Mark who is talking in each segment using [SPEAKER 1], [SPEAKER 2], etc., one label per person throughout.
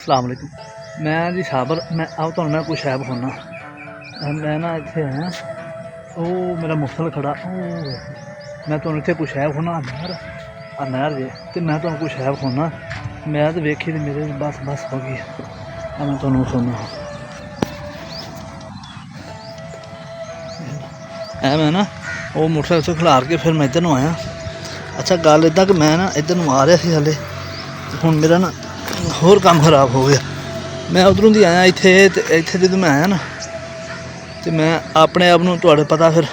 [SPEAKER 1] अस्सलाम वालेकुम। मैं जी साबर मैं अब तो मैं कुछ है बखाना। मैं ना इतने आया वो मेरा मुफसल खड़ा मैं तो इतने कुछ है बखाना नहर जे तो मैं तो कुछ है बखाना। मैं तो वेखी तो मेरे बस बस हो गई मैं तो बखाना मैं ना वो मोटरसाइकिल से खिलार के फिर मैं इधर नूं आया। अच्छा गल इदा कि मैं ना इधर नूं आ रहा सी हले हुण मेरा ना होर काम खराब हो गया। मैं उधरों दी आया इत्थे ते इत्थे जदों मैं आया ना तो मैं अपने आप नूं तुहाडे पता फिर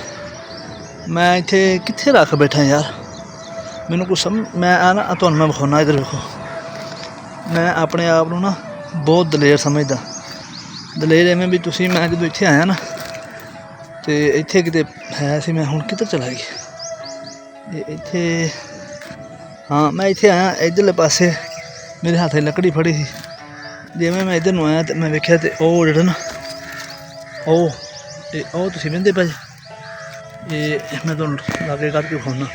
[SPEAKER 1] मैं इत्थे कित्थे रख बैठा यार मैनूं कुछ समझ मैं ना तुहानूं मैं विखाना इधर वेखो। मैं अपने आप नूं ना बहुत दलेर समझदा। दलेर इवें भी तुसीं मैं जदों इत्थे आया ना तो इत्थे किते है सी मैं हुण किधर चला गया इत्थे हाँ मैं इत्थे आया इधरले पासे मेरे हाथ लकड़ी फड़ी थी जिवें मैं इधर नूं आया तो मैं वेख्या तो वो जेह्ड़ा ना ਉਹ ਤੁਸੀਂ ਵਹਿੰਦੇ ਪਏ ਇਹ मैं ਤੁਹਾਨੂੰ लागे करके विखाना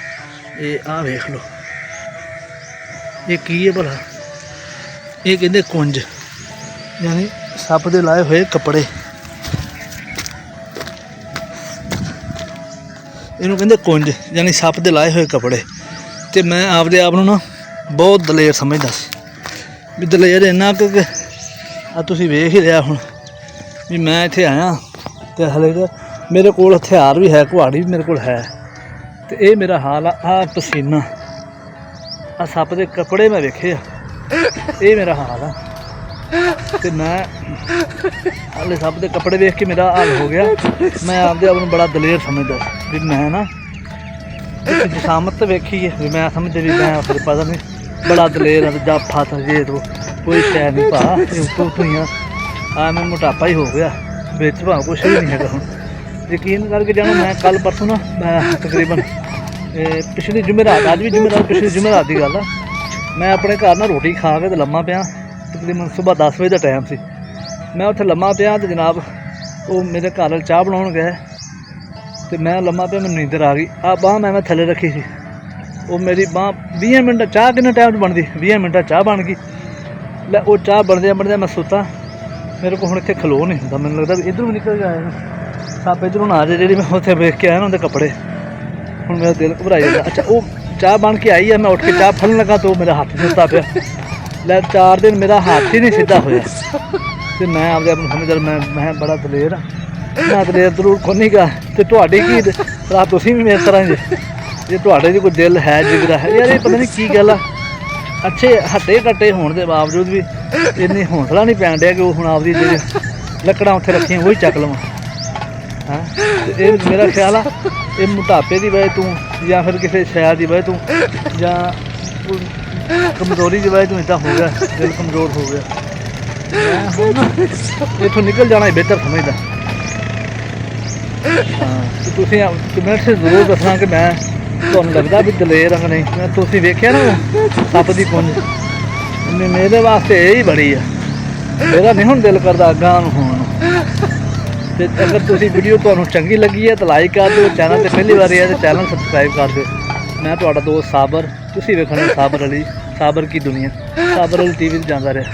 [SPEAKER 1] ये आ वेख लो ये की है भला ये कहते कुंज यानी सप दे लाए हुए कपड़े इनू कहते कुंज यानी सप दे लाए हुए कपड़े। तो मैं आपदे आप नूं ना बहुत दलेर समझदा सी भी दलेर इन्ना कि तुसीं वेख ही लिया हुण भी मैं इत्थे आया तो हले मेरे को हथियार भी है कुहाड़ी भी मेरे को है तो ये मेरा हाल आ पसीना आ सप के कपड़े मैं वेखे ये मेरा हाल आ तो मैं हले सप के कपड़े वेख के मेरा हाल हो गया। मैं आपदे आप बड़ा दलेर समझदा भी मैं ना जसामत तो वेखी है भी मैं समझ भी मैं फिर पता नहीं बड़ा दलेर जाफा था ये तो कोई शै नहीं भा उतों उतों ही आ मैं मोटापा ही हो गया बिच भाव कुछ भी नहीं है हुण यकीन करके जाना। मैं कल परसों ना मैं तकरीबन पिछली जुमेरात अज भी जुमेरात पिछली जुमेरात की गल आ मैं अपने घर ना रोटी खा के तो लम्मा पिया तकरीबन सुबह 10 बजे का टाइम से मैं उत्थे लम्मा पिया तो जनाब वो मेरे घर वाले चाह बनाउण गए तो मैं लम्मा पिया मैनूं नींदर आ गई आ बांह मैं थल्ले रखी थी वो मेरी बांह 20 मिनट चाह किन्ने टाइम बनती 20 मिनट चाह बन गई लै वो चाह बनदे बनदे मैं सुता मेरे को हुण इत्थे खलो नहीं हुंदा मैनूं लगदा भी इधरों भी निकल के आया सप इधरों ना आ जाए जी मैं उत्थे वेख के आया ना उहदे कपड़े हुण मेरा दिल घबराई जाता। अच्छा वो चाह बन के आई है मैं उठ के चाह फड़न लगा तो मेरा हाथ सुता पिया लै 4 दिन मेरा हाथ ही नहीं सीधा होया तो मैं आपदे आप नूं समझ मैं बड़ा दलेर मैं दलेर जरूर खोनीगा तो तुहाडी की भला तुसीं भी मेरी तरह जे तुहाडे च कोई दिल है जिगरा है यार ये पता नहीं की गल आ अच्छे हट्टे कट्टे होने के बावजूद भी इन्नी हौसला नहीं पैन दिया कि वो हुण आपदी जी लकड़ां उत्थे रखियां वही चक लवां। हाँ ये मेरा ख्याल आ ये मोटापे की वजह तू या फिर किसी शै की वजह तू या कमजोरी की वजह तू इदा हो गया दिल कमजोर हो गया मैं इत्थों निकल जाना ही बेहतर समझदा। हाँ तो तुसीं कमेंट से जरूर दसना कि मैं तुहानूं लगदा भी दलेर रंग नहीं मैं तुसीं वेख्या ना सप दी कुंज मेरे वास्ते यही बड़ी है मेरा नहीं हुण दिल करदा अग्गां नूं होण ते अगर तुसीं वीडियो तुहानूं चंगी लगी है तो लाइक कर दिओ चैनल ते पहली बार है तो चैनल सबसक्राइब कर दिओ। मैं तुहाडा दोस्त साबर तुसीं वेखना साबर की दुनिया साबर अली TV जांदा रहा।